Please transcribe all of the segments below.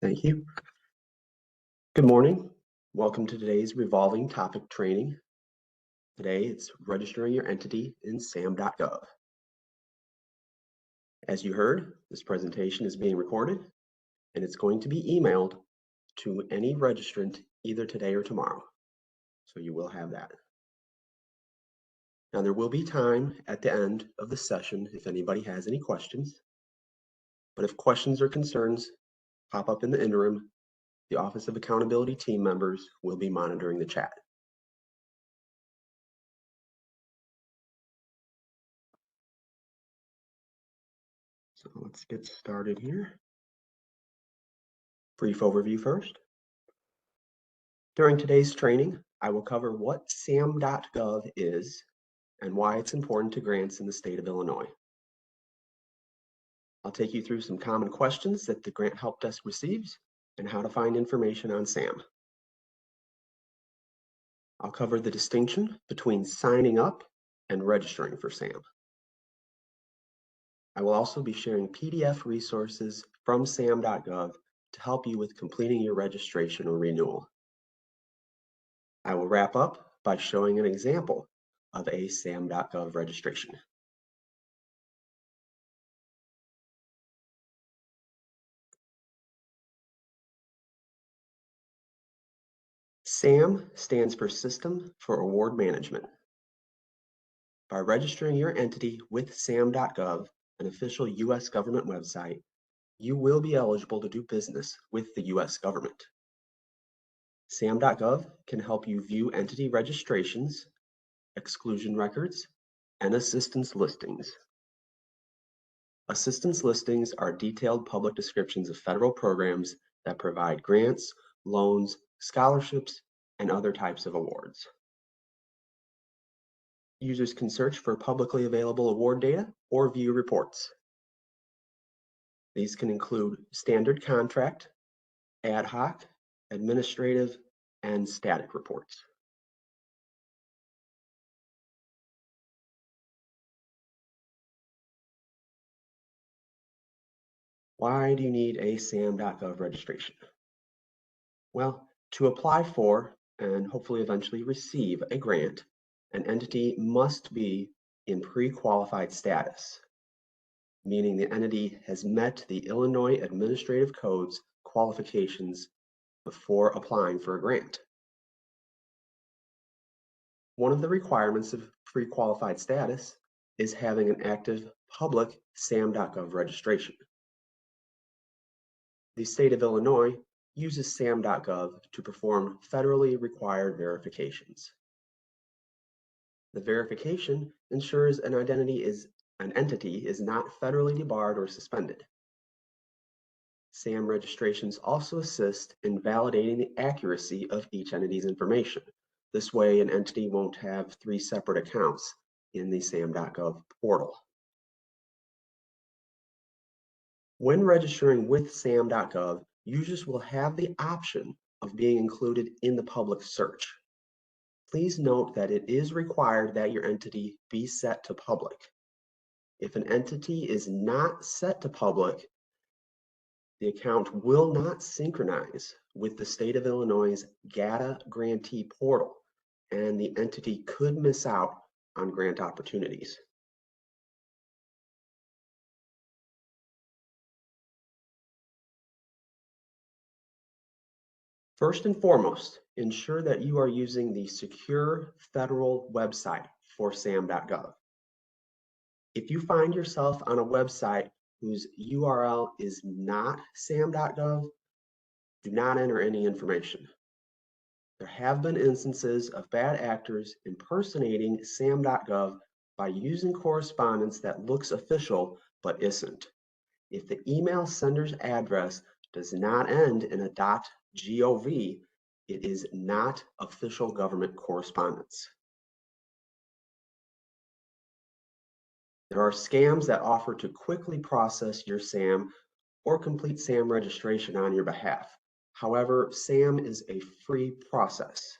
Thank you. Good morning. Welcome to today's revolving topic training. Today it's registering your entity in SAM.gov. As you heard, this presentation is being recorded and it's going to be emailed to any registrant either today or tomorrow. So you will have that. Now there will be time at the end of the session if anybody has any questions. But if questions or concerns pop up in the interim, the Office of Accountability team members will be monitoring the chat. So let's get started here. Brief overview first. During today's training, I will cover what SAM.gov is and why it's important to grants in the state of Illinois. I'll take you through some common questions that the grant help desk receives and how to find information on SAM. I'll cover the distinction between signing up and registering for SAM. I will also be sharing PDF resources from SAM.gov to help you with completing your registration or renewal. I will wrap up by showing an example of a SAM.gov registration. SAM stands for System for Award Management. By registering your entity with SAM.gov, an official U.S. government website, you will be eligible to do business with the U.S. government. SAM.gov can help you view entity registrations, exclusion records, and assistance listings. Assistance listings are detailed public descriptions of federal programs that provide grants, loans, scholarships, and other types of awards. Users can search for publicly available award data or view reports. These can include standard contract, ad hoc, administrative, and static reports. Why do you need a SAM.gov registration? Well, to apply for and hopefully eventually receive a grant, an entity must be in pre-qualified status, meaning the entity has met the Illinois Administrative Code's qualifications before applying for a grant. One of the requirements of pre-qualified status is having an active public SAM.gov registration. The state of Illinois uses SAM.gov to perform federally required verifications. The verification ensures an entity is not federally debarred or suspended. SAM registrations also assist in validating the accuracy of each entity's information. This way, an entity won't have 3 separate accounts in the SAM.gov portal. When registering with SAM.gov, users will have the option of being included in the public search. Please note that it is required that your entity be set to public. If an entity is not set to public, the account will not synchronize with the state of Illinois' GATA grantee portal, and the entity could miss out on grant opportunities. First and foremost, ensure that you are using the secure federal website for SAM.gov. If you find yourself on a website whose URL is not SAM.gov, do not enter any information. There have been instances of bad actors impersonating SAM.gov by using correspondence that looks official but isn't. If the email sender's address does not end in a .gov, it is not official government correspondence. There are scams that offer to quickly process your SAM or complete SAM registration on your behalf. However, SAM is a free process.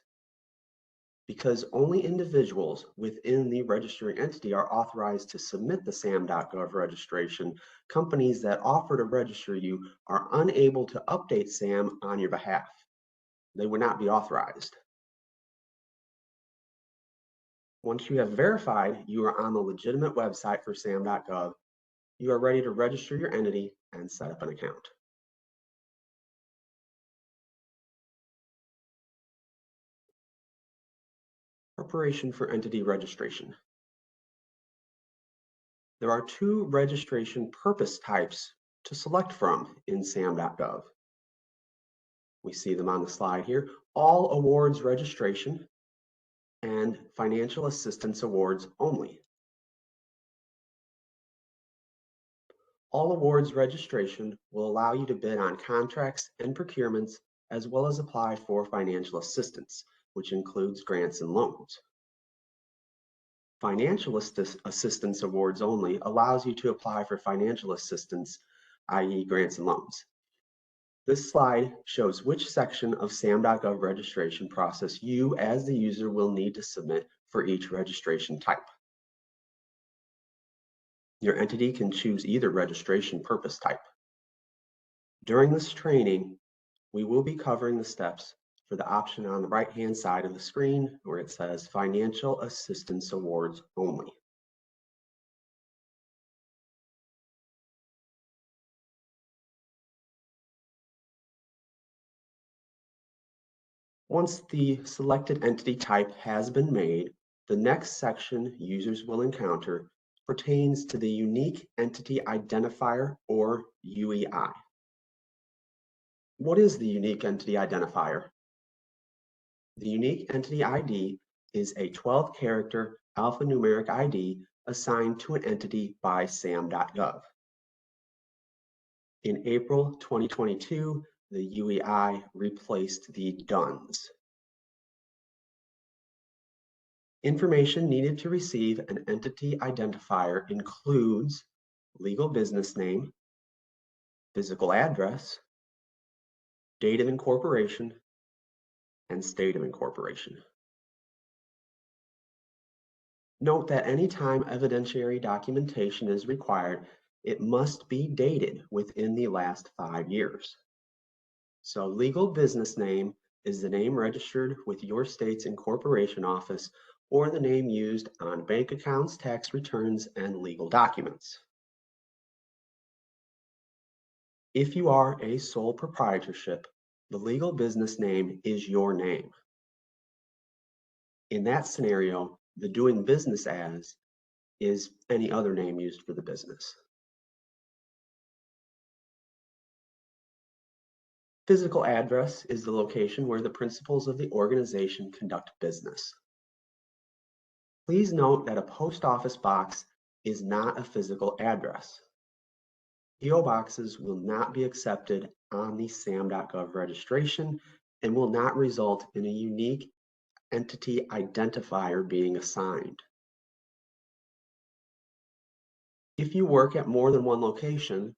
Because only individuals within the registering entity are authorized to submit the SAM.gov registration, companies that offer to register you are unable to update SAM on your behalf. They would not be authorized. Once you have verified you are on the legitimate website for SAM.gov, you are ready to register your entity and set up an account. Preparation for entity registration. There are two registration purpose types to select from in SAM.gov. We see them on the slide here. All awards registration and financial assistance awards only. All awards registration will allow you to bid on contracts and procurements, as well as apply for financial assistance, which includes grants and loans. Financial assistance awards only allows you to apply for financial assistance, i.e. grants and loans. This slide shows which section of SAM.gov registration process you as the user will need to submit for each registration type. Your entity can choose either registration purpose type. During this training, we will be covering the steps for the option on the right-hand side of the screen where it says Financial Assistance Awards Only. Once the selected entity type has been made, the next section users will encounter pertains to the Unique Entity Identifier, or UEI. What is the Unique Entity Identifier? The Unique Entity ID is a 12-character alphanumeric ID assigned to an entity by SAM.gov. In April 2022, the UEI replaced the DUNS. Information needed to receive an entity identifier includes legal business name, physical address, date of incorporation, and state of incorporation. Note that anytime evidentiary documentation is required, it must be dated within the last 5 years. So legal business name is the name registered with your state's incorporation office or the name used on bank accounts, tax returns, and legal documents. If you are a sole proprietorship, the legal business name is your name. In that scenario, the doing business as is any other name used for the business. Physical address is the location where the principals of the organization conduct business. Please note that a post office box is not a physical address. PO boxes will not be accepted on the SAM.gov registration and will not result in a unique entity identifier being assigned. If you work at more than one location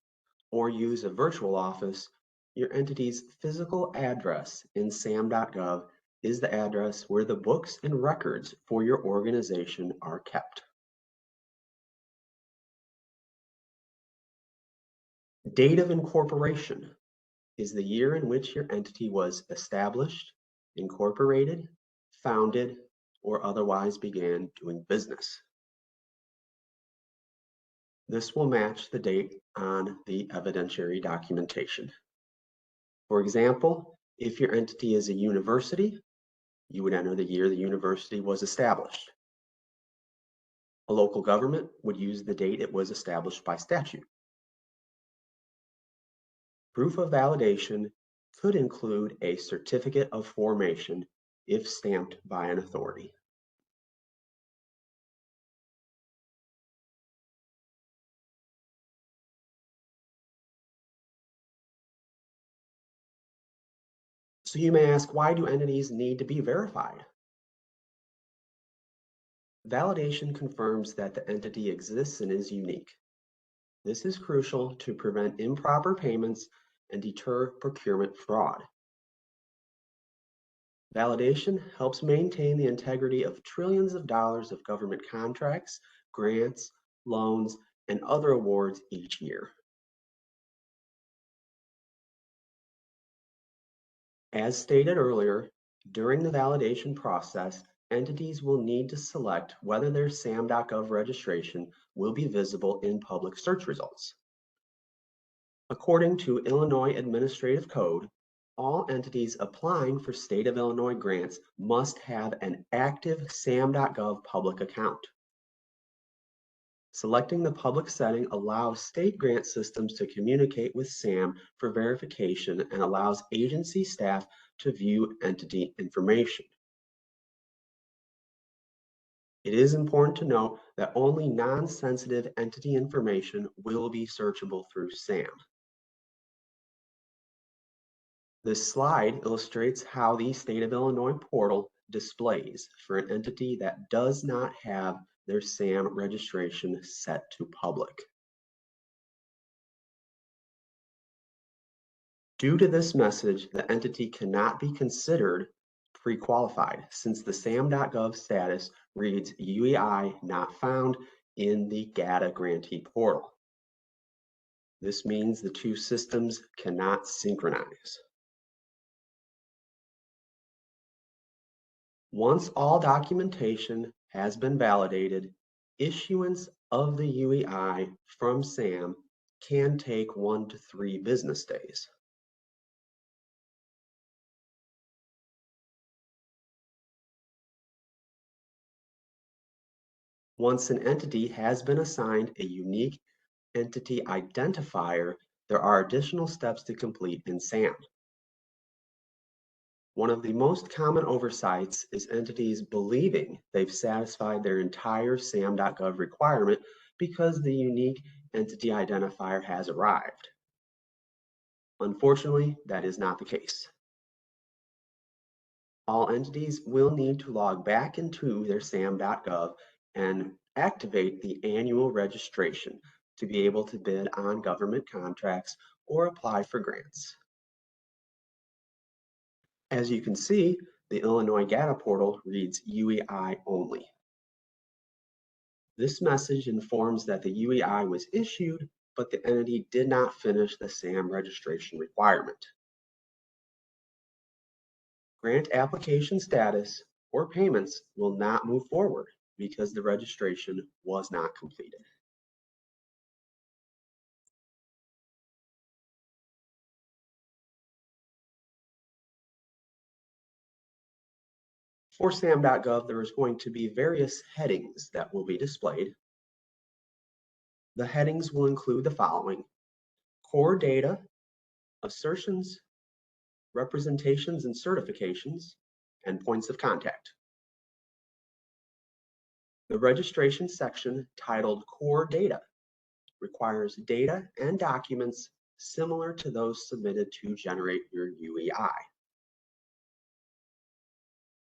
or use a virtual office, your entity's physical address in SAM.gov is the address where the books and records for your organization are kept. Date of incorporation is the year in which your entity was established, incorporated, founded, or otherwise began doing business. This will match the date on the evidentiary documentation. For example, if your entity is a university, you would enter the year the university was established. A local government would use the date it was established by statute. Proof of validation could include a certificate of formation if stamped by an authority. So you may ask, why do entities need to be verified? Validation confirms that the entity exists and is unique. This is crucial to prevent improper payments and deter procurement fraud. Validation helps maintain the integrity of trillions of dollars of government contracts, grants, loans, and other awards each year. As stated earlier, during the validation process, entities will need to select whether their SAM.gov registration will be visible in public search results. According to Illinois Administrative Code, all entities applying for State of Illinois grants must have an active SAM.gov public account. Selecting the public setting allows state grant systems to communicate with SAM for verification and allows agency staff to view entity information. It is important to note that only non-sensitive entity information will be searchable through SAM. This slide illustrates how the State of Illinois portal displays for an entity that does not have their SAM registration set to public. Due to this message, the entity cannot be considered pre-qualified since the SAM.gov status reads UEI not found in the GATA grantee portal. This means the two systems cannot synchronize. Once all documentation has been validated, issuance of the UEI from SAM can take 1 to 3 business days. Once an entity has been assigned a unique entity identifier, there are additional steps to complete in SAM. One of the most common oversights is entities believing they've satisfied their entire SAM.gov requirement because the unique entity identifier has arrived. Unfortunately, that is not the case. All entities will need to log back into their SAM.gov and activate the annual registration to be able to bid on government contracts or apply for grants. As you can see, the Illinois GATA portal reads UEI only. This message informs that the UEI was issued, but the entity did not finish the SAM registration requirement. Grant application status or payments will not move forward because the registration was not completed. For SAM.gov, there is going to be various headings that will be displayed. The headings will include the following: core data, assertions, representations and certifications, and points of contact. The registration section titled Core Data requires data and documents similar to those submitted to generate your UEI.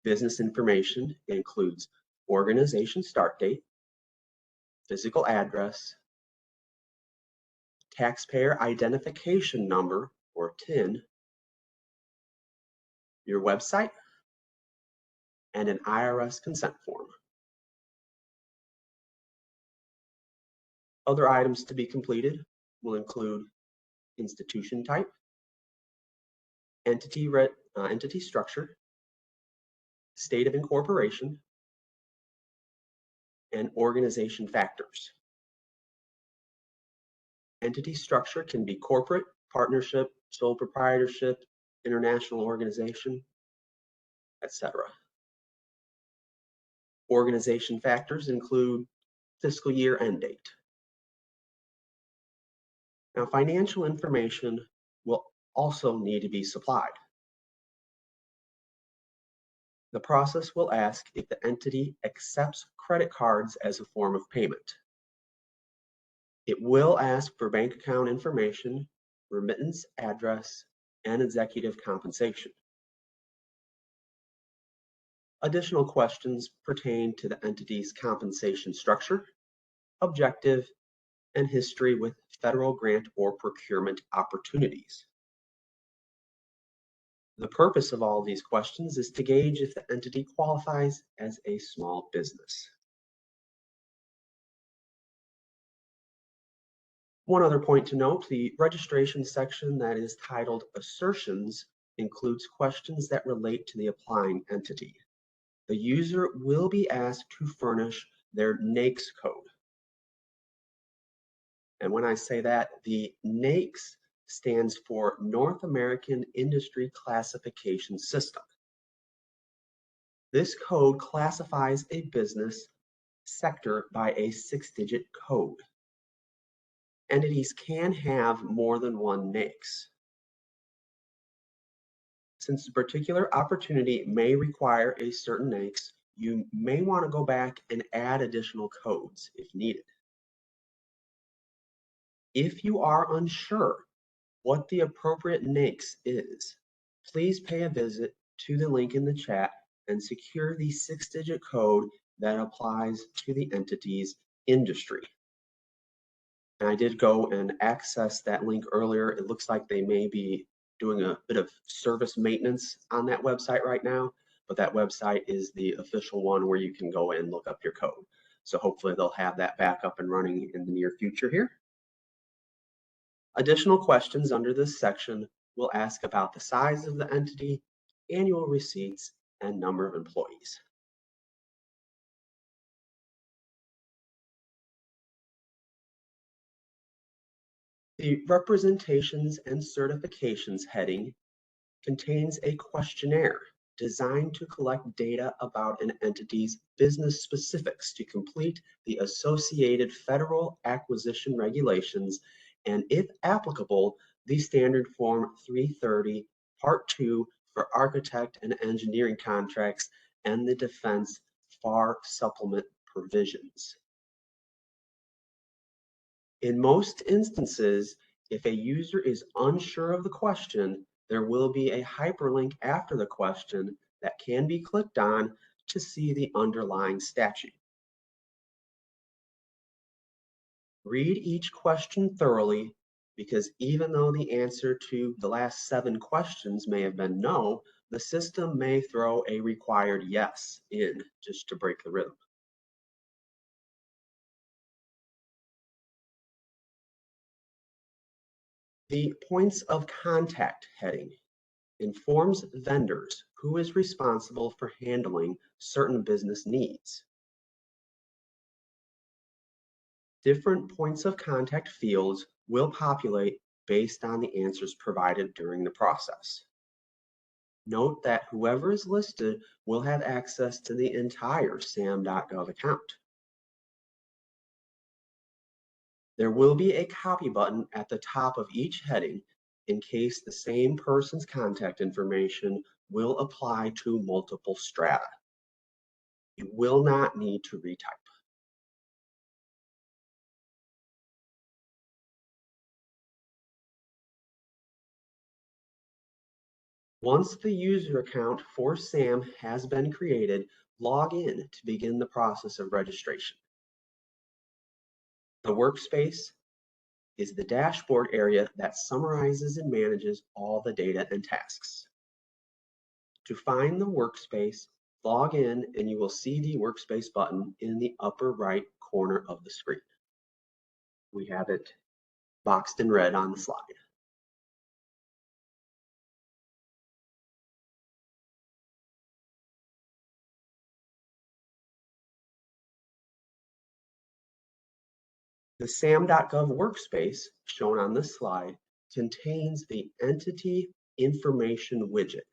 Business information includes organization start date, physical address, taxpayer identification number or TIN, your website, and an IRS consent form. Other items to be completed will include institution type, entity structure, state of incorporation, and organization factors. Entity structure can be corporate, partnership, sole proprietorship, international organization, etc. Organization factors include fiscal year end date. Now, financial information will also need to be supplied. The process will ask if the entity accepts credit cards as a form of payment. It will ask for bank account information, remittance address, and executive compensation. Additional questions pertain to the entity's compensation structure, objective, and history with federal grant or procurement opportunities. The purpose of all these questions is to gauge if the entity qualifies as a small business. One other point to note, the registration section that is titled Assertions includes questions that relate to the applying entity. The user will be asked to furnish their NAICS code. And when I say that, the NAICS stands for North American Industry Classification System. This code classifies a business sector by a 6-digit code. Entities can have more than one NAICS. Since a particular opportunity may require a certain NAICS, you may want to go back and add additional codes if needed. If you are unsure what the appropriate NAICS is, please pay a visit to the link in the chat and secure the 6-digit code that applies to the entity's industry. And I did go and access that link earlier. It looks like they may be doing a bit of service maintenance on that website right now, but that website is the official one where you can go and look up your code. So hopefully they'll have that back up and running in the near future here. Additional questions under this section will ask about the size of the entity, annual receipts, and number of employees. The Representations and Certifications heading contains a questionnaire designed to collect data about an entity's business specifics to complete the associated federal acquisition regulations and, if applicable, the standard Form 330, Part 2 for architect and engineering contracts and the defense FAR supplement provisions. In most instances, if a user is unsure of the question, there will be a hyperlink after the question that can be clicked on to see the underlying statute. Read each question thoroughly, because even though the answer to the last 7 questions may have been no, the system may throw a required yes in just to break the rhythm. The Points of Contact heading informs vendors who is responsible for handling certain business needs. Different points of contact fields will populate based on the answers provided during the process. Note that whoever is listed will have access to the entire SAM.gov account. There will be a copy button at the top of each heading in case the same person's contact information will apply to multiple strata. You will not need to retype. Once the user account for SAM has been created, log in to begin the process of registration. The Workspace is the dashboard area that summarizes and manages all the data and tasks. To find the Workspace, log in and you will see the Workspace button in the upper right corner of the screen. We have it boxed in red on the slide. The SAM.gov workspace, shown on this slide, contains the Entity Information widget,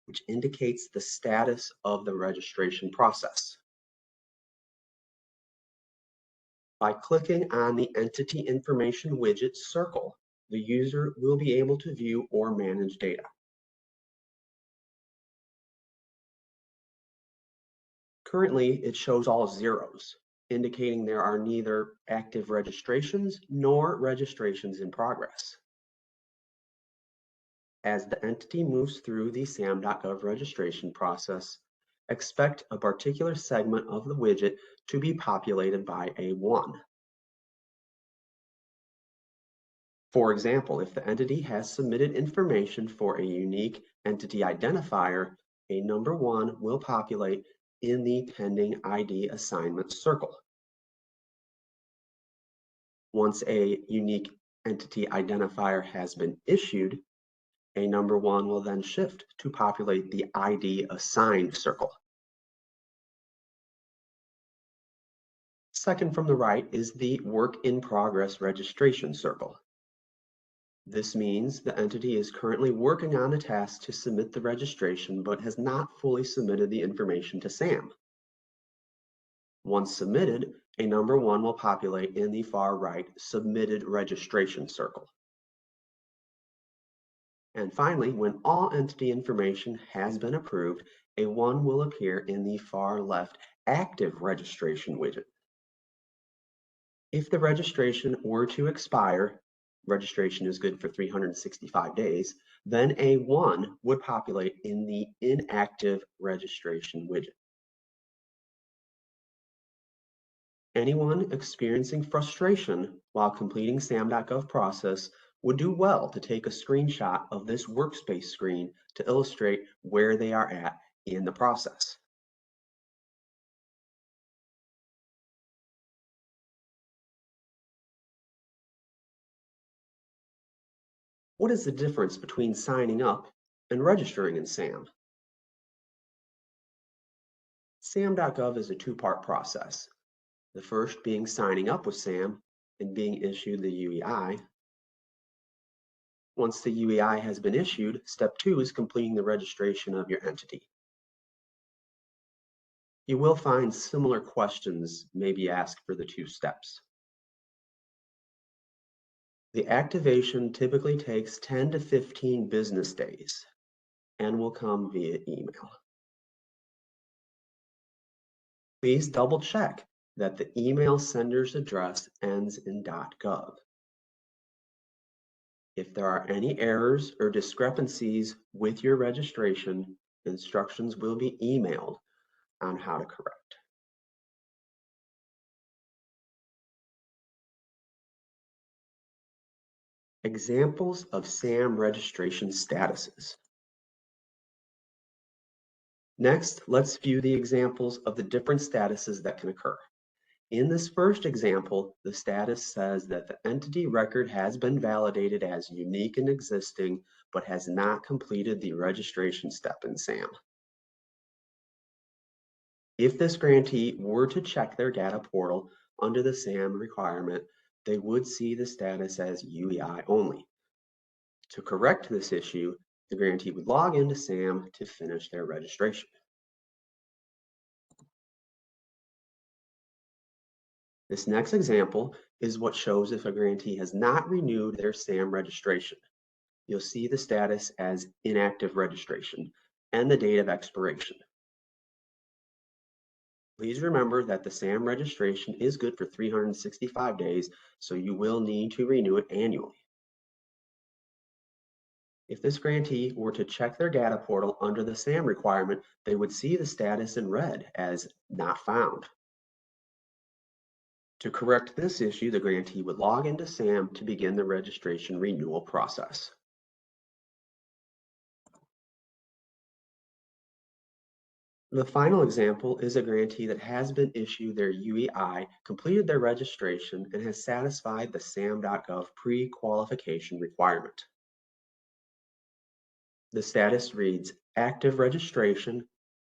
which indicates the status of the registration process. By clicking on the Entity Information widget circle, the user will be able to view or manage data. Currently, it shows all zeros, indicating there are neither active registrations nor registrations in progress. As the entity moves through the SAM.gov registration process, expect a particular segment of the widget to be populated by a 1. For example, if the entity has submitted information for a unique entity identifier, a number 1 will populate in the pending ID assignment circle. Once a unique entity identifier has been issued, a number 1 will then shift to populate the ID assigned circle. Second from the right is the work in progress registration circle. This means the entity is currently working on a task to submit the registration but has not fully submitted the information to SAM. Once submitted, a number 1 will populate in the far right submitted registration circle. And finally, when all entity information has been approved, a 1 will appear in the far left active registration widget. If the registration were to expire, registration is good for 365 days, then a 1 would populate in the inactive registration widget. Anyone experiencing frustration while completing SAM.gov process would do well to take a screenshot of this workspace screen to illustrate where they are at in the process. What is the difference between signing up and registering in SAM? SAM.gov is a two-part process. The first being signing up with SAM and being issued the UEI. Once the UEI has been issued, step 2 is completing the registration of your entity. You will find similar questions may be asked for the 2 steps. The activation typically takes 10 to 15 business days and will come via email. Please double check that the email sender's address ends in .gov. If there are any errors or discrepancies with your registration, instructions will be emailed on how to correct. Examples of SAM registration statuses. Next, let's view the examples of the different statuses that can occur. In this first example, the status says that the entity record has been validated as unique and existing, but has not completed the registration step in SAM. If this grantee were to check their data portal under the SAM requirement, they would see the status as UEI only. To correct this issue, the grantee would log into SAM to finish their registration. This next example is what shows if a grantee has not renewed their SAM registration. You'll see the status as inactive registration and the date of expiration. Please remember that the SAM registration is good for 365 days, so you will need to renew it annually. If this grantee were to check their data portal under the SAM requirement, they would see the status in red as not found. To correct this issue, the grantee would log into SAM to begin the registration renewal process. The final example is a grantee that has been issued their UEI, completed their registration, and has satisfied the SAM.gov pre-qualification requirement. The status reads active registration,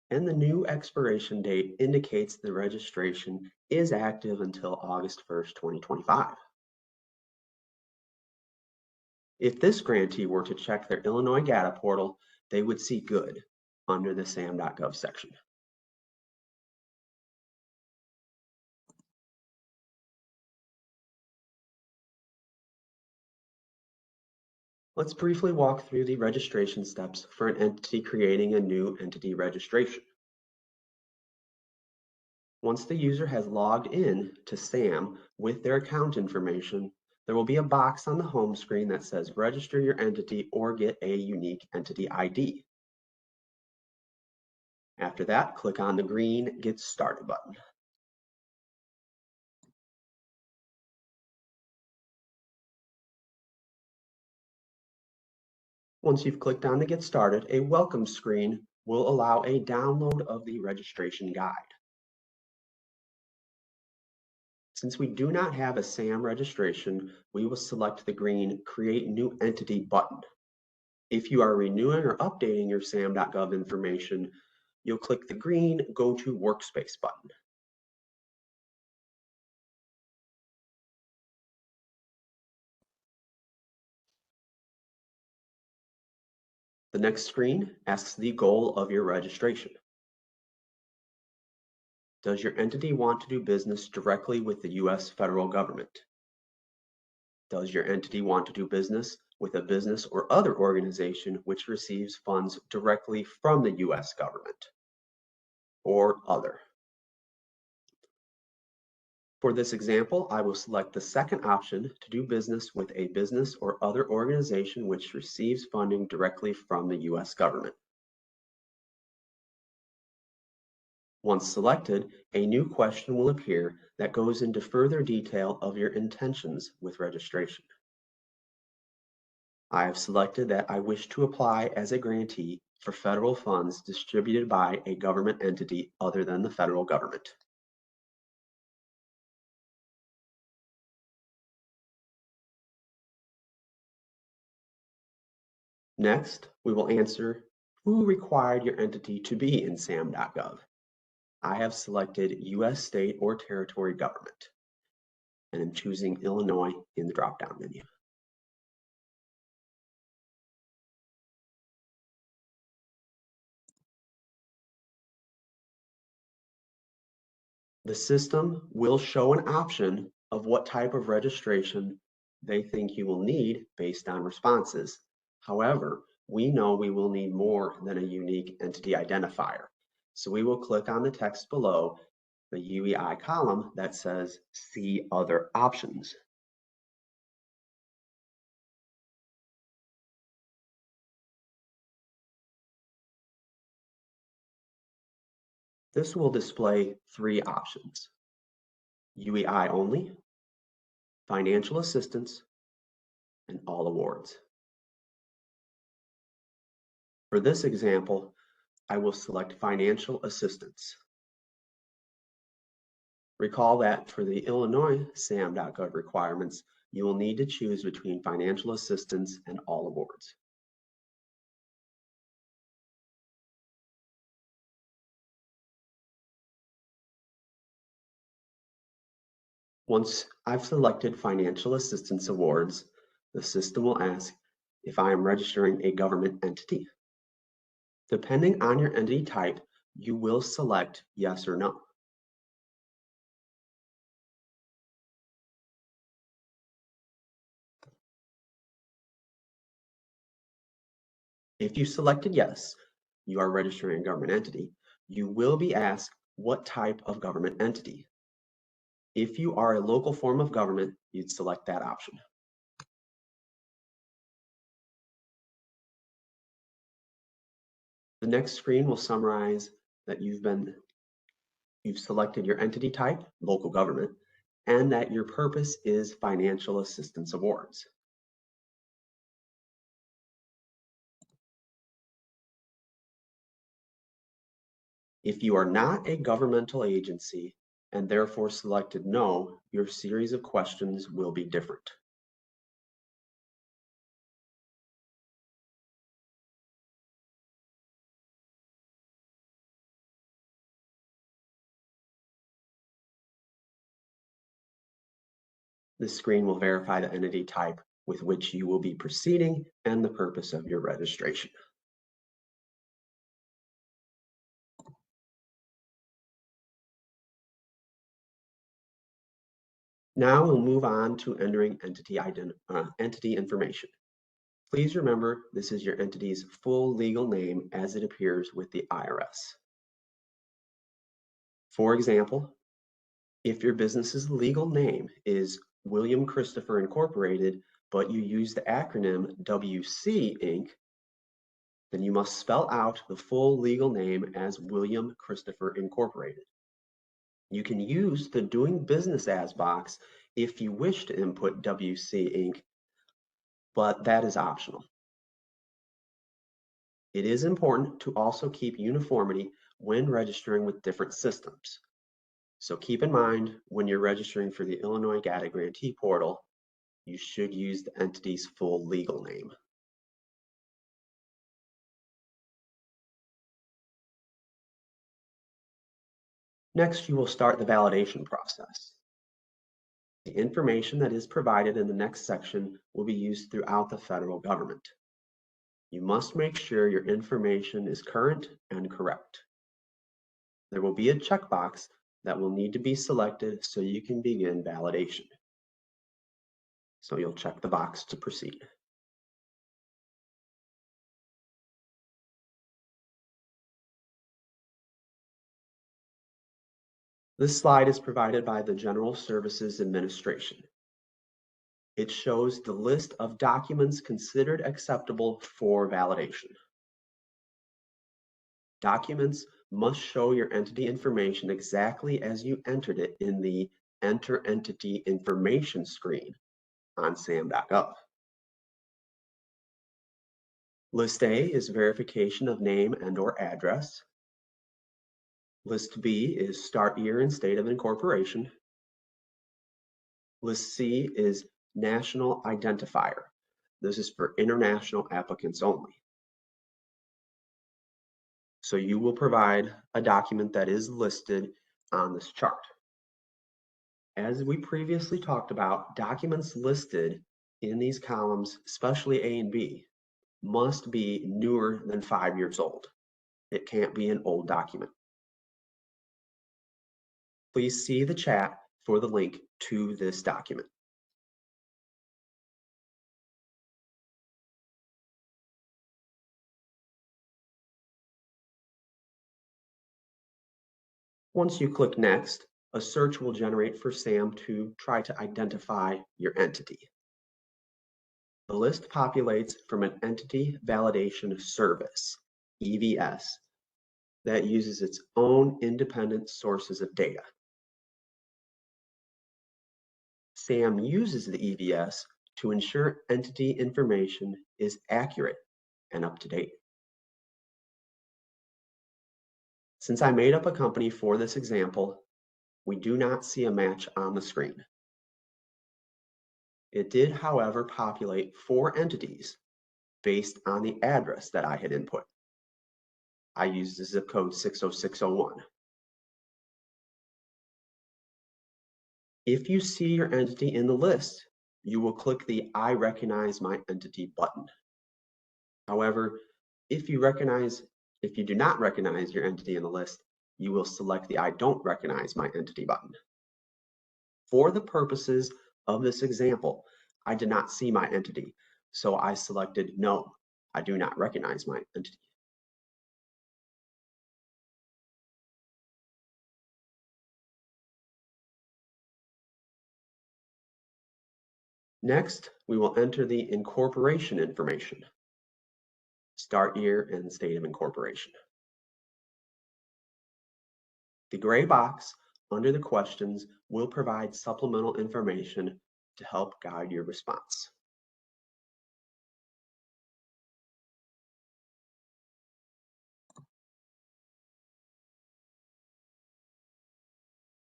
and the new expiration date indicates the registration is active until August 1st, 2025. If this grantee were to check their Illinois data portal, they would see good under the SAM.gov section. Let's briefly walk through the registration steps for an entity creating a new entity registration. Once the user has logged in to SAM with their account information, there will be a box on the home screen that says register your entity or get a unique entity ID. After that, click on the green Get Started button. Once you've clicked on the Get Started, a welcome screen will allow a download of the registration guide. Since we do not have a SAM registration, we will select the green Create New Entity button. If you are renewing or updating your SAM.gov information, you'll click the green Go to Workspace button. The next screen asks the goal of your registration. Does your entity want to do business directly with the U.S. federal government? Does your entity want to do business with a business or other organization which receives funds directly from the U.S. government? Or other? For this example, I will select the second option to do business with a business or other organization which receives funding directly from the U.S. government. Once selected, a new question will appear that goes into further detail of your intentions with registration. I have selected that I wish to apply as a grantee for federal funds distributed by a government entity other than the federal government. Next, we will answer who required your entity to be in SAM.gov. I have selected U.S. state or territory government, and I'm choosing Illinois in the drop-down menu. The system will show an option of what type of registration they think you will need based on responses. However, we know we will need more than a unique entity identifier. So we will click on the text below the UEI column that says See Other Options. This will display three options: UEI only, financial assistance, and all awards. For this example, I will select financial assistance. Recall that for the Illinois SAM.gov requirements, you will need to choose between financial assistance and all awards. Once I've selected financial assistance awards, the system will ask if I am registering a government entity. Depending on your entity type, you will select yes or no. If you selected yes, you are registering a government entity, you will be asked what type of government entity. If you are a local form of government, you'd select that option. The next screen will summarize that you've selected your entity type, local government, and that your purpose is financial assistance awards. If you are not a governmental agency and therefore selected no, your series of questions will be different. This screen will verify the entity type with which you will be proceeding and the purpose of your registration. Now we'll move on to entering entity information. Please remember this is your entity's full legal name as it appears with the IRS. For example, if your business's legal name is William Christopher Incorporated, but you use the acronym WC Inc., then you must spell out the full legal name as William Christopher Incorporated. You can use the Doing Business As box if you wish to input WC Inc., but that is optional. It is important to also keep uniformity when registering with different systems. So keep in mind when you're registering for the Illinois Data Grantee Portal, you should use the entity's full legal name. Next, you will start the validation process. The information that is provided in the next section will be used throughout the federal government. You must make sure your information is current and correct. There will be a checkbox that will need to be selected so you can begin validation. So you'll check the box to proceed. This slide is provided by the General Services Administration. It shows the list of documents considered acceptable for validation. Documents must show your entity information exactly as you entered it in the Enter Entity Information screen on SAM.gov. List A is verification of name and/or address. List B is start year and state of incorporation. List C is national identifier. This is for international applicants only. So you will provide a document that is listed on this chart. As we previously talked about, documents listed in these columns, especially A and B, must be newer than 5 years old. It can't be an old document. Please see the chat for the link to this document. Once you click Next, a search will generate for SAM to try to identify your entity. The list populates from an Entity Validation Service, EVS, that uses its own independent sources of data. SAM uses the EVS to ensure entity information is accurate and up to date. Since I made up a company for this example, we do not see a match on the screen. It did, however, populate 4 entities based on the address that I had input. I used the zip code 60601. If you see your entity in the list, you will click the I recognize my entity button. However, if you do not recognize your entity in the list, you will select the I don't recognize my entity button. For the purposes of this example, I did not see my entity, so I selected no, I do not recognize my entity. Next, we will enter the incorporation information, start year and state of incorporation. The gray box under the questions will provide supplemental information to help guide your response.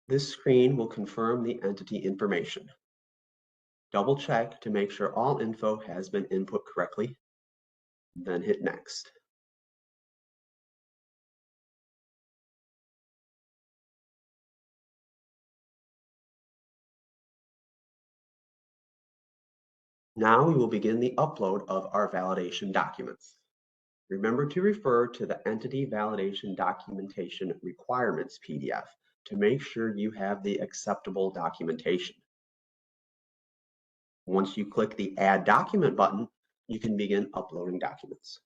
This screen will confirm the entity information. Double check to make sure all info has been input correctly, then hit Next. Now we will begin the upload of our validation documents. Remember to refer to the Entity Validation Documentation Requirements PDF to make sure you have the acceptable documentation. Once you click the Add Document button, you can begin uploading documents.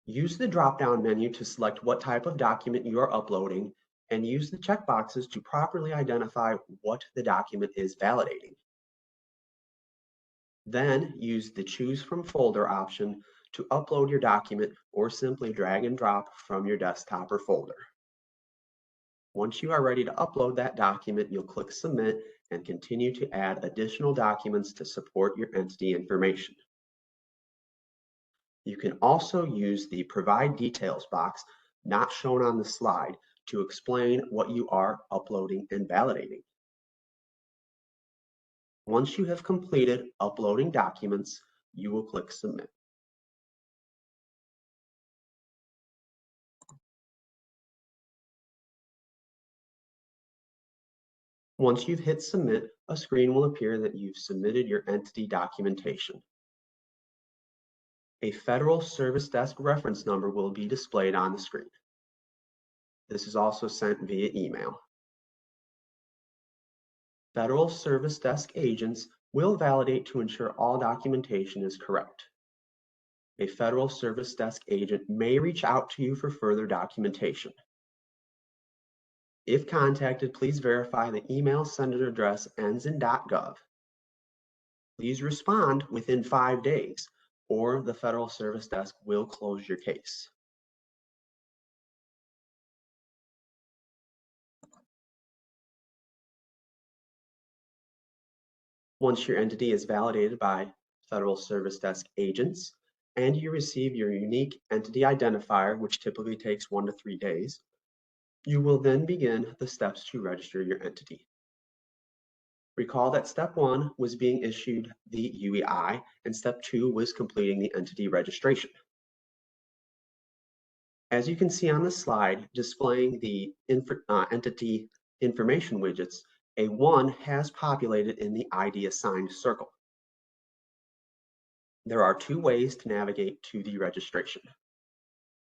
Use the drop-down menu to select what type of document you are uploading and use the checkboxes to properly identify what the document is validating. Then use the Choose from Folder option to upload your document or simply drag and drop from your desktop or folder. Once you are ready to upload that document, you'll click Submit and continue to add additional documents to support your entity information. You can also use the Provide Details box, not shown on the slide, to explain what you are uploading and validating. Once you have completed uploading documents, you will click Submit. Once you've hit Submit, a screen will appear that you've submitted your entity documentation. A Federal Service Desk reference number will be displayed on the screen. This is also sent via email. Federal Service Desk agents will validate to ensure all documentation is correct. A Federal Service Desk agent may reach out to you for further documentation. If contacted, please verify the email sender address ends in .gov. Please respond within 5 days, or the Federal Service Desk will close your case. Once your entity is validated by Federal Service Desk agents, and you receive your Unique Entity Identifier, which typically takes 1 to 3 days, you will then begin the steps to register your entity. Recall that Step 1 was being issued the UEI, and Step 2 was completing the entity registration. As you can see on the slide displaying the entity information widgets, a 1 has populated in the ID assigned circle. There are 2 ways to navigate to the registration.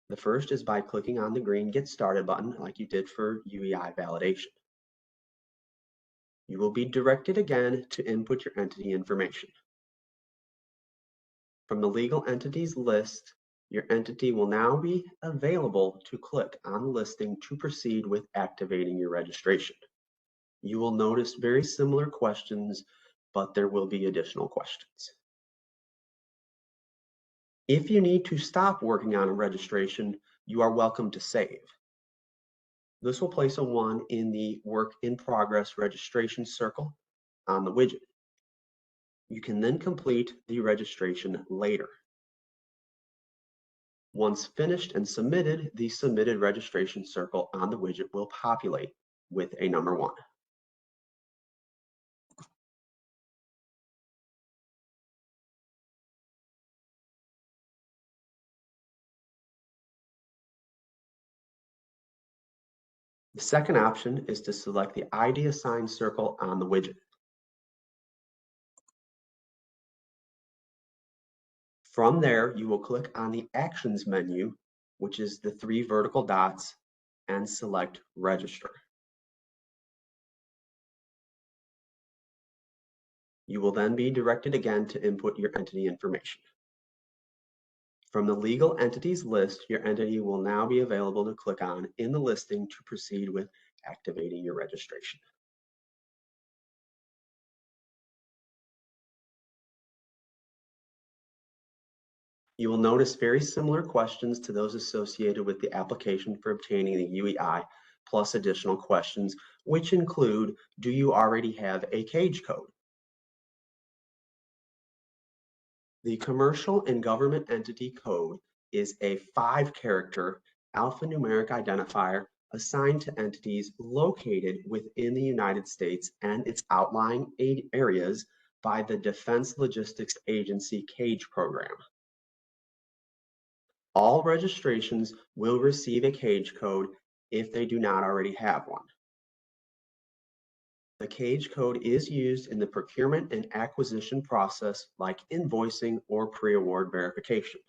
The first is by clicking on the green Get Started button like you did for UEI validation. You will be directed again to input your entity information. From the legal entities list, your entity will now be available to click on the listing to proceed with activating your registration. You will notice very similar questions, but there will be additional questions. If you need to stop working on a registration, you are welcome to save. This will place a 1 in the Work in Progress registration circle on the widget. You can then complete the registration later. Once finished and submitted, the submitted registration circle on the widget will populate with a number 1. The second option is to select the ID assigned circle on the widget. From there, you will click on the Actions menu, which is the 3 vertical dots, and select Register. You will then be directed again to input your entity information. From the legal entities list, your entity will now be available to click on in the listing to proceed with activating your registration. You will notice very similar questions to those associated with the application for obtaining the UEI, plus additional questions, which include, do you already have a cage code? The Commercial and Government Entity Code is a 5-character alphanumeric identifier assigned to entities located within the United States and its outlying areas by the Defense Logistics Agency CAGE program. All registrations will receive a CAGE code if they do not already have one. The CAGE code is used in the procurement and acquisition process like invoicing or pre-award verification.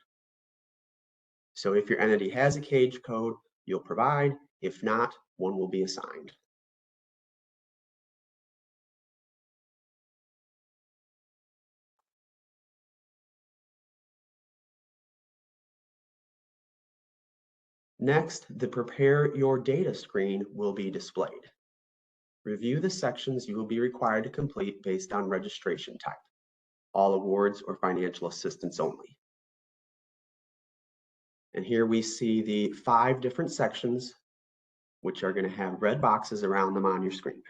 So if your entity has a CAGE code, you'll provide. If not, one will be assigned. Next, the Prepare Your Data screen will be displayed. Review the sections you will be required to complete based on registration type, all awards or financial assistance only. And here we see the 5 different sections which are going to have red boxes around them on your screen.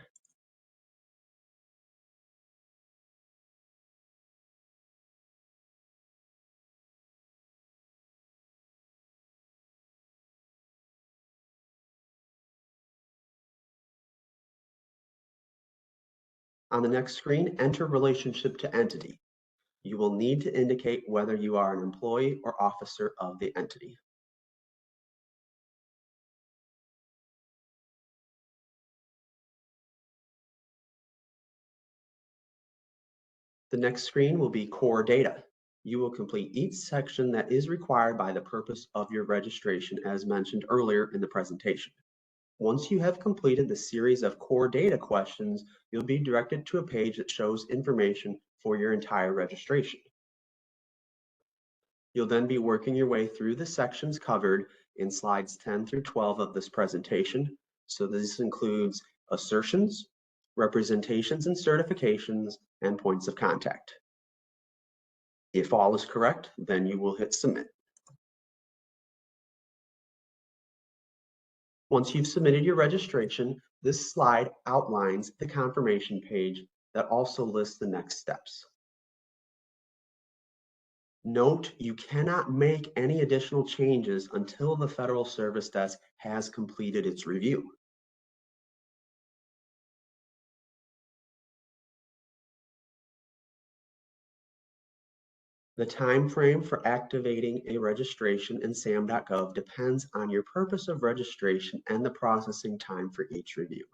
On the next screen, enter relationship to entity. You will need to indicate whether you are an employee or officer of the entity. The next screen will be core data. You will complete each section that is required by the purpose of your registration as mentioned earlier in the presentation. Once you have completed the series of core data questions, you'll be directed to a page that shows information for your entire registration. You'll then be working your way through the sections covered in slides 10 through 12 of this presentation. So this includes assertions, representations and certifications, and points of contact. If all is correct, then you will hit submit. Once you've submitted your registration, this slide outlines the confirmation page that also lists the next steps. Note, you cannot make any additional changes until the Federal Service Desk has completed its review. The time frame for activating a registration in SAM.gov depends on your purpose of registration and the processing time for each review.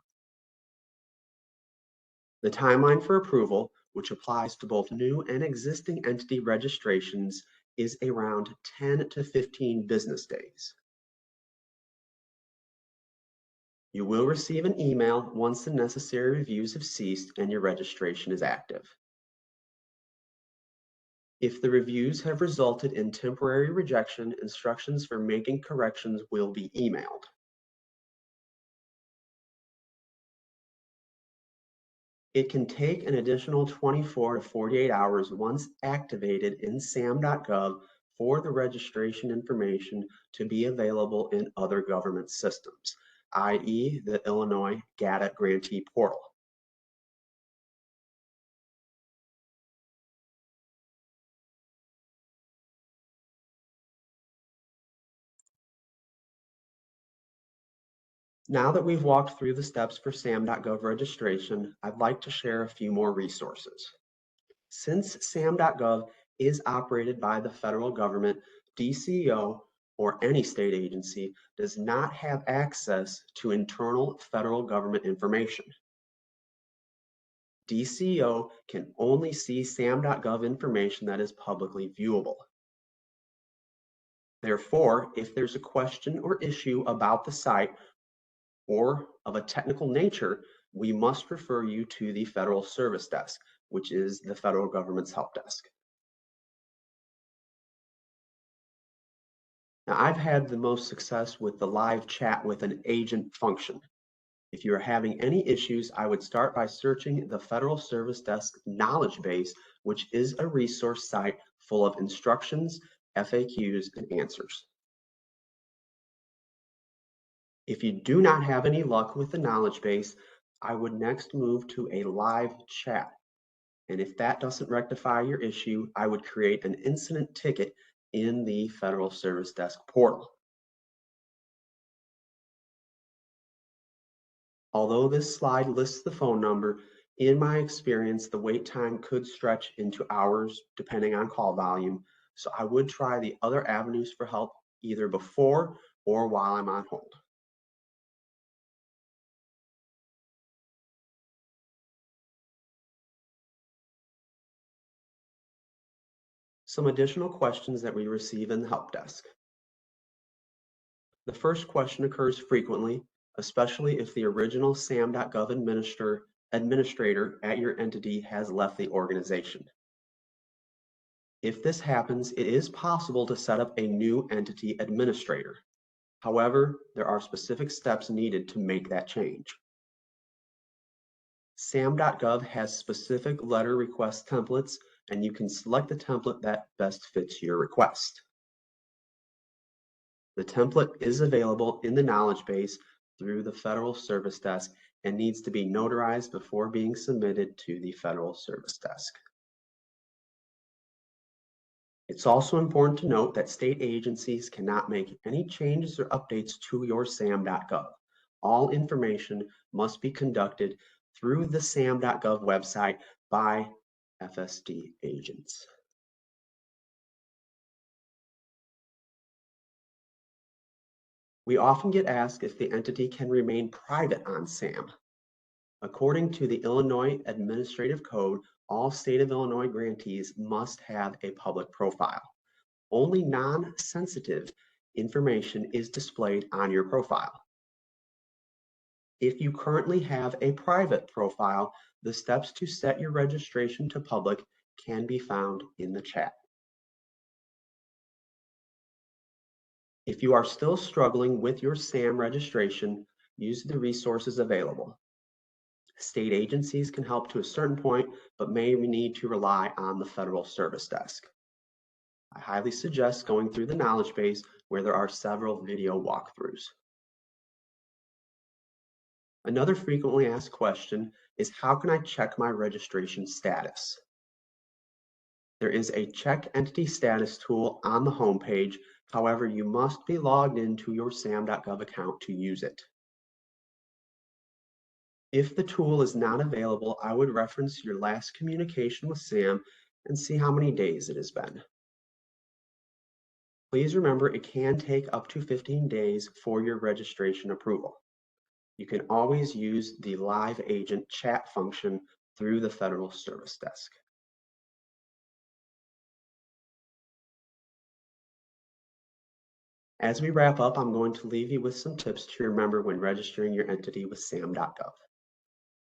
The timeline for approval, which applies to both new and existing entity registrations, is around 10 to 15 business days. You will receive an email once the necessary reviews have ceased and your registration is active. If the reviews have resulted in temporary rejection, instructions for making corrections will be emailed. It can take an additional 24 to 48 hours once activated in SAM.gov for the registration information to be available in other government systems, i.e. the Illinois GATA Grantee Portal. Now that we've walked through the steps for SAM.gov registration, I'd like to share a few more resources. Since SAM.gov is operated by the federal government, DCO or any state agency does not have access to internal federal government information. DCO can only see SAM.gov information that is publicly viewable. Therefore, if there's a question or issue about the site or of a technical nature, we must refer you to the Federal Service Desk, which is the federal government's help desk. Now, I've had the most success with the live chat with an agent function. If you're having any issues, I would start by searching the Federal Service Desk knowledge base, which is a resource site full of instructions, FAQs, and answers. If you do not have any luck with the knowledge base, I would next move to a live chat. And if that doesn't rectify your issue, I would create an incident ticket in the Federal Service Desk portal. Although this slide lists the phone number, in my experience, the wait time could stretch into hours depending on call volume. So I would try the other avenues for help either before or while I'm on hold. Some additional questions that we receive in the help desk. The first question occurs frequently, especially if the original SAM.gov administrator at your entity has left the organization. If this happens, it is possible to set up a new entity administrator. However, there are specific steps needed to make that change. SAM.gov has specific letter request templates, and you can select the template that best fits your request. The template is available in the knowledge base, through the Federal Service Desk and needs to be notarized before being submitted to the Federal Service Desk. It's also important to note that state agencies cannot make any changes or updates to your SAM.gov. All information must be conducted through the SAM.gov website by FSD agents. We often get asked if the entity can remain private on SAM. According to the Illinois Administrative Code, all state of Illinois grantees must have a public profile. Only non-sensitive information is displayed on your profile. If you currently have a private profile, the steps to set your registration to public can be found in the chat. If you are still struggling with your SAM registration, use the resources available. State agencies can help to a certain point, but may need to rely on the Federal Service Desk. I highly suggest going through the knowledge base where there are several video walkthroughs. Another frequently asked question is, how can I check my registration status? There is a Check Entity Status tool on the homepage. However, you must be logged into your SAM.gov account to use it. If the tool is not available, I would reference your last communication with SAM and see how many days it has been. Please remember, it can take up to 15 days for your registration approval. You can always use the live agent chat function through the Federal Service Desk. As we wrap up, I'm going to leave you with some tips to remember when registering your entity with SAM.gov.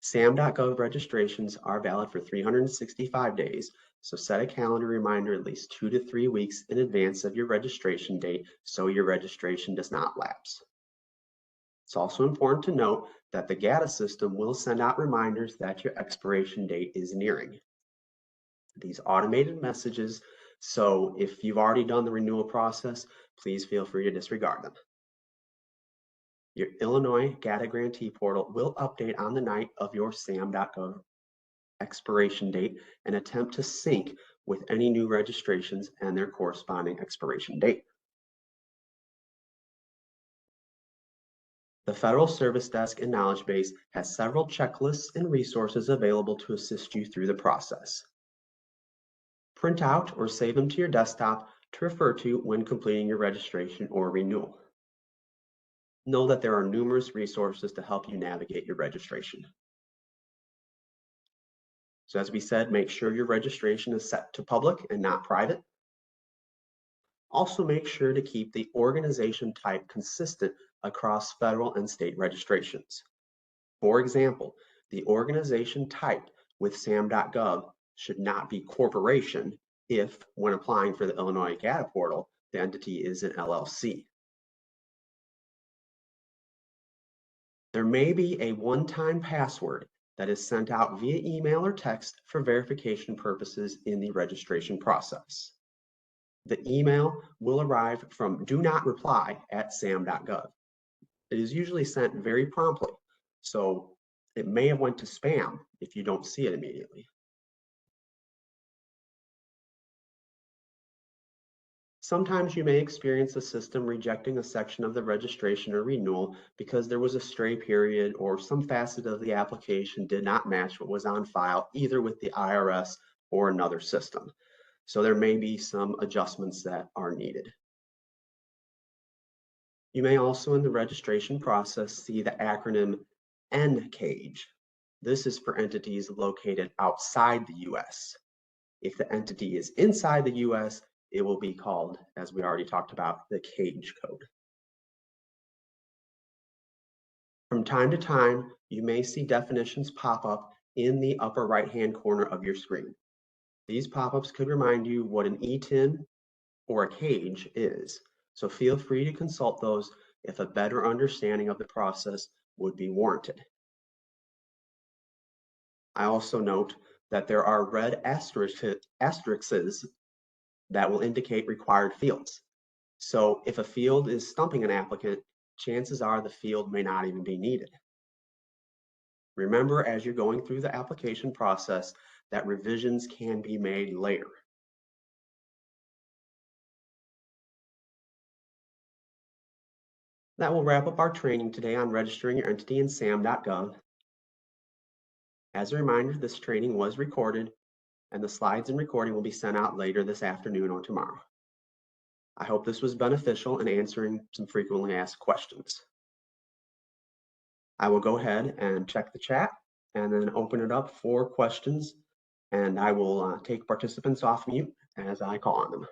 SAM.gov registrations are valid for 365 days, so set a calendar reminder at least 2 to 3 weeks in advance of your registration date so your registration does not lapse. It's also important to note that the GATA system will send out reminders that your expiration date is nearing. These automated messages, so if you've already done the renewal process, please feel free to disregard them. Your Illinois GATA grantee portal will update on the night of your SAM.gov expiration date and attempt to sync with any new registrations and their corresponding expiration date. The Federal Service Desk and Knowledge Base has several checklists and resources available to assist you through the process. Print out or save them to your desktop to refer to when completing your registration or renewal. Know that there are numerous resources to help you navigate your registration. So as we said, make sure your registration is set to public and not private. Also make sure to keep the organization type consistent across federal and state registrations. For example, the organization type with SAM.gov should not be corporation if, when applying for the Illinois GATA portal, the entity is an LLC. There may be a one-time password that is sent out via email or text for verification purposes in the registration process. The email will arrive from do not reply at SAM.gov. It is usually sent very promptly, so it may have went to spam if you don't see it immediately. Sometimes you may experience the system rejecting a section of the registration or renewal because there was a stray period or some facet of the application did not match what was on file either with the IRS or another system. So there may be some adjustments that are needed. You may also in the registration process see the acronym NCAGE. This is for entities located outside the US. If the entity is inside the US, it will be called, as we already talked about, the CAGE code. From time to time, you may see definitions pop up in the upper right-hand corner of your screen. These pop-ups could remind you what an ETIN or a CAGE is, so feel free to consult those if a better understanding of the process would be warranted. I also note that there are red asterisks that will indicate required fields. So if a field is stumping an applicant, chances are the field may not even be needed. Remember, as you're going through the application process, that revisions can be made later. That will wrap up our training today on registering your entity in SAM.gov. As a reminder, this training was recorded, and the slides and recording will be sent out later this afternoon or tomorrow. I hope this was beneficial in answering some frequently asked questions. I will go ahead and check the chat and then open it up for questions, and I will take participants off mute as I call on them.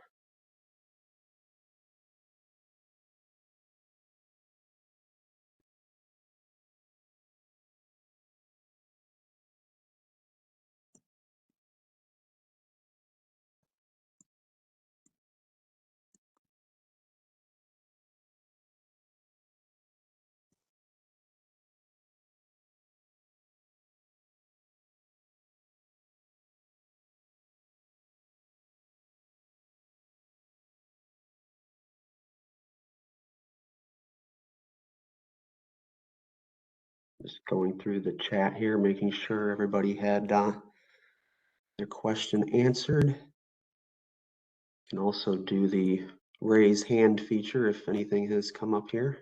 Just going through the chat here, making sure everybody had their question answered. You can also do the raise hand feature if anything has come up here.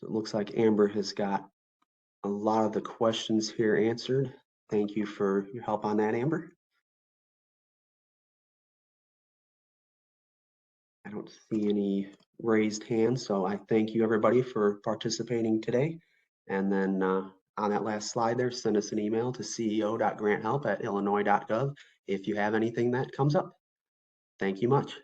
So it looks like Amber has got a lot of the questions here answered. Thank you for your help on that, Amber. I don't see any raised hands, so I thank you everybody for participating today. And then on that last slide there, send us an email to ceo.granthelp@illinois.gov if you have anything that comes up. Thank you much.